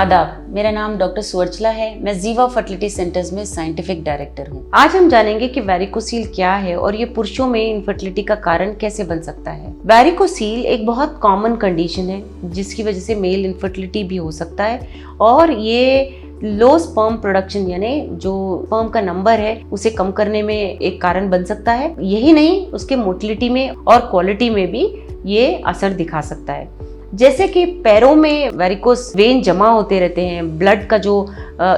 आदाब, मेरा नाम डॉक्टर सुवर्चला है। मैं जीवा फर्टिलिटी सेंटर्स में साइंटिफिक डायरेक्टर हूँ। आज हम जानेंगे कि वैरिकोसील क्या है और ये पुरुषों में इनफर्टिलिटी का कारण कैसे बन सकता है। वैरिकोसील एक बहुत कॉमन कंडीशन है जिसकी वजह से मेल इनफर्टिलिटी भी हो सकता है और ये लो स्पर्म प्रोडक्शन यानी जो स्पर्म का नंबर है उसे कम करने में एक कारण बन सकता है। यही नहीं, उसके मोटिलिटी में और क्वालिटी में भी ये असर दिखा सकता है। जैसे कि पैरों में वेरिकोस वेन जमा होते रहते हैं, ब्लड का जो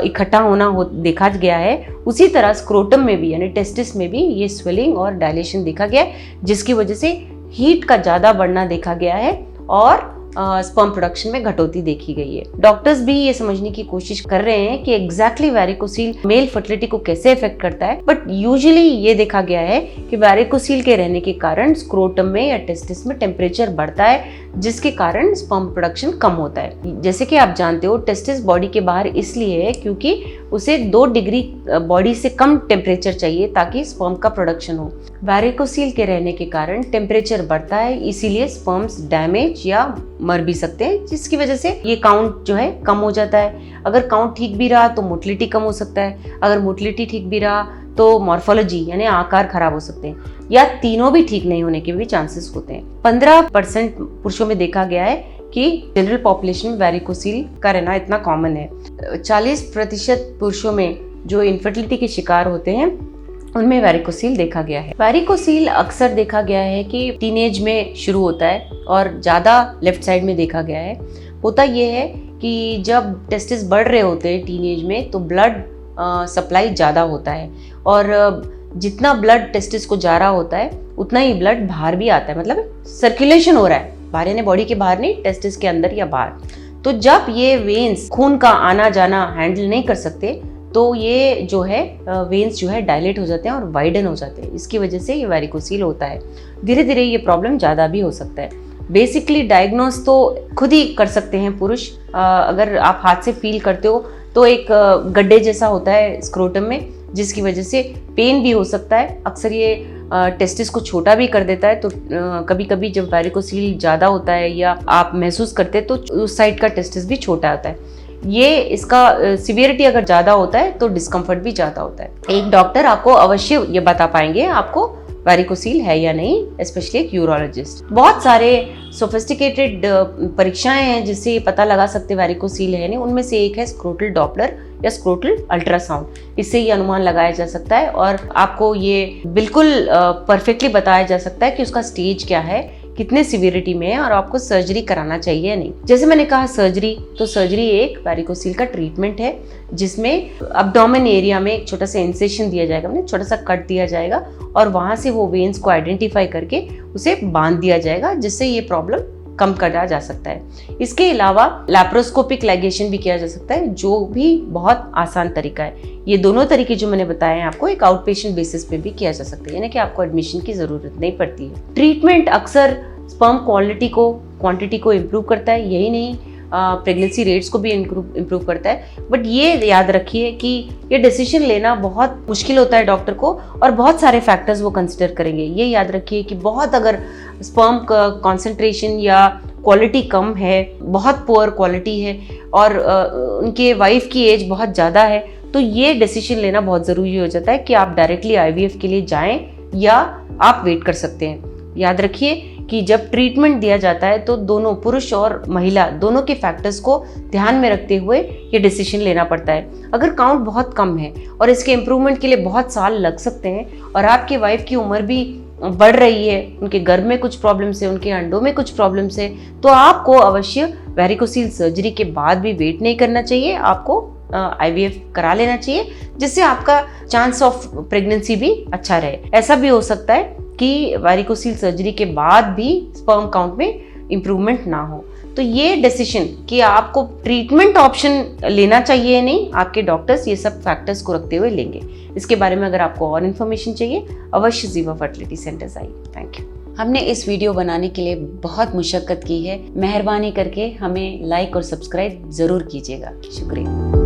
इकट्ठा होना देखा गया है, उसी तरह स्क्रोटम में भी यानी टेस्टिस में भी ये स्वेलिंग और डायलेशन देखा गया है, जिसकी वजह से हीट का ज़्यादा बढ़ना देखा गया है और स्पर्म प्रोडक्शन में घटोती देखी गई है। डॉक्टर्स भी ये समझने की कोशिश कर रहे हैं कि एग्जैक्टली वैरिकोसील मेल फर्टिलिटी को कैसे इफेक्ट करता है, बट यूजुअली ये देखा गया है कि वैरिकोसील के रहने के कारण स्क्रोटम में या टेस्टिस में टेम्परेचर बढ़ता है, जिसके कारण स्पर्म प्रोडक्शन कम होता है। जैसे कि आप जानते हो, टेस्टिस बॉडी के बाहर इसलिए है क्योंकि उसे 2 डिग्री बॉडी से कम टेम्परेचर चाहिए ताकि स्पर्म का प्रोडक्शन हो। वैरिकोसील के रहने के कारण टेम्परेचर बढ़ता है, इसीलिए स्पर्म्स डैमेज या मर भी सकते हैं, जिसकी वजह से ये काउंट जो है कम हो जाता है। अगर काउंट ठीक भी रहा तो मोटिलिटी कम हो सकता है, अगर मोटिलिटी ठीक भी रहा तो मॉर्फोलॉजी यानी आकार खराब हो सकते हैं, या तीनों भी ठीक नहीं होने के भी चांसेस होते हैं। 15% पुरुषों में देखा गया है कि जनरल पॉपुलेशन में वैरिकोसील का रहना इतना कॉमन है। 40% पुरुषों में जो इनफर्टिलिटी के शिकार होते हैं उनमें वैरिकोसील देखा गया है। वैरिकोसील अक्सर देखा गया है कि टीनेज में शुरू होता है और ज़्यादा लेफ्ट साइड में देखा गया है। होता ये है कि जब टेस्टिस बढ़ रहे होते हैं टीनेज में तो ब्लड सप्लाई ज़्यादा होता है और जितना ब्लड टेस्टिस को जा रहा होता है उतना ही ब्लड बाहर भी आता है, मतलब सर्कुलेशन हो रहा है बाहर, यानी बॉडी के बाहर नहीं, टेस्टिस के अंदर या बाहर। तो जब ये वेन्स खून का आना जाना हैंडल नहीं कर सकते तो ये जो है वेन्स जो है डायलेट हो जाते हैं और वाइडन हो जाते हैं। इसकी वजह से ये वैरिकोसील होता है। धीरे धीरे ये प्रॉब्लम ज़्यादा भी हो सकता है। बेसिकली डायग्नोस तो खुद ही कर सकते हैं पुरुष। अगर आप हाथ से फील करते हो तो एक गड्ढे जैसा होता है स्क्रोटम में, जिसकी वजह से पेन भी हो सकता है। अक्सर ये टेस्टिस को छोटा भी कर देता है, तो कभी कभी जब वैरिकोसील ज़्यादा होता है या आप महसूस करते हैं तो उस साइड का टेस्टिस भी छोटा होता है। ये इसका सिवियरिटी अगर ज़्यादा होता है तो डिस्कम्फर्ट भी ज़्यादा होता है। एक डॉक्टर आपको अवश्य ये बता पाएंगे आपको वैरिकोसील है या नहीं, स्पेशली एक यूरोलॉजिस्ट। बहुत सारे सोफिस्टिकेटेड परीक्षाएं हैं जिससे ये पता लगा सकते वैरिकोसील है नहीं। उनमें से एक है स्क्रोटल डॉपलर या स्क्रोटल अल्ट्रासाउंड। इससे ये अनुमान लगाया जा सकता है और आपको ये बिल्कुल परफेक्टली बताया जा सकता है कि उसका स्टेज क्या है, कितने सिवियरिटी में है और आपको सर्जरी कराना चाहिए या नहीं। जैसे मैंने कहा सर्जरी, तो सर्जरी एक वैरिकोसील का ट्रीटमेंट है जिसमें अब्डोमेन एरिया में एक छोटा सा इंसेशन दिया जाएगा, मतलब छोटा सा कट दिया जाएगा और वहां से वो वेन्स को आइडेंटिफाई करके उसे बांध दिया जाएगा, जिससे ये प्रॉब्लम कम करा जा सकता है। इसके अलावा लैप्रोस्कोपिक लाइगेशन भी किया जा सकता है, जो भी बहुत आसान तरीका है। ये दोनों तरीके जो मैंने बताए हैं आपको एक आउट पेशेंट बेसिस पे भी किया जा सकता है, यानी कि आपको एडमिशन की जरूरत नहीं पड़ती है। ट्रीटमेंट अक्सर स्पर्म क्वालिटी को क्वांटिटी को इम्प्रूव करता है, यही नहीं प्रेगनेंसी रेट्स को भी इम्प्रूव करता है। बट ये याद रखिए कि ये डिसीजन लेना बहुत मुश्किल होता है डॉक्टर को और बहुत सारे फैक्टर्स वो कंसिडर करेंगे। ये याद रखिए कि बहुत अगर स्पर्म का कॉन्सेंट्रेशन या क्वालिटी कम है, बहुत पुअर क्वालिटी है और उनके वाइफ की एज बहुत ज़्यादा है, तो ये डिसीजन लेना बहुत ज़रूरी हो जाता है कि आप डायरेक्टली IVF के लिए जाएं या आप वेट कर सकते हैं। याद रखिए कि जब ट्रीटमेंट दिया जाता है तो दोनों पुरुष और महिला दोनों के फैक्टर्स को ध्यान में रखते हुए ये डिसीजन लेना पड़ता है। अगर काउंट बहुत कम है और इसके इम्प्रूवमेंट के लिए बहुत साल लग सकते हैं और आपके वाइफ की उम्र भी बढ़ रही है, उनके गर्भ में कुछ प्रॉब्लम्स है, उनके अंडों में कुछ प्रॉब्लम्स है, तो आपको अवश्य वैरिकोसील सर्जरी के बाद भी वेट नहीं करना चाहिए। आपको IVF करा लेना चाहिए, जिससे आपका चांस ऑफ प्रेगनेंसी भी अच्छा रहे। ऐसा भी हो सकता है कि वैरिकोसील सर्जरी के बाद भी स्पर्म काउंट में इम्प्रूवमेंट ना हो। तो ये डिसीजन कि आपको ट्रीटमेंट ऑप्शन लेना चाहिए या नहीं, आपके डॉक्टर्स ये सब फैक्टर्स को रखते हुए लेंगे। इसके बारे में अगर आपको और इन्फॉर्मेशन चाहिए अवश्य जीवा फर्टिलिटी सेंटर्स आइए। Thank you. हमने इस वीडियो बनाने के लिए बहुत मुशक्कत की है, मेहरबानी करके हमें लाइक और सब्सक्राइब जरूर कीजिएगा। शुक्रिया।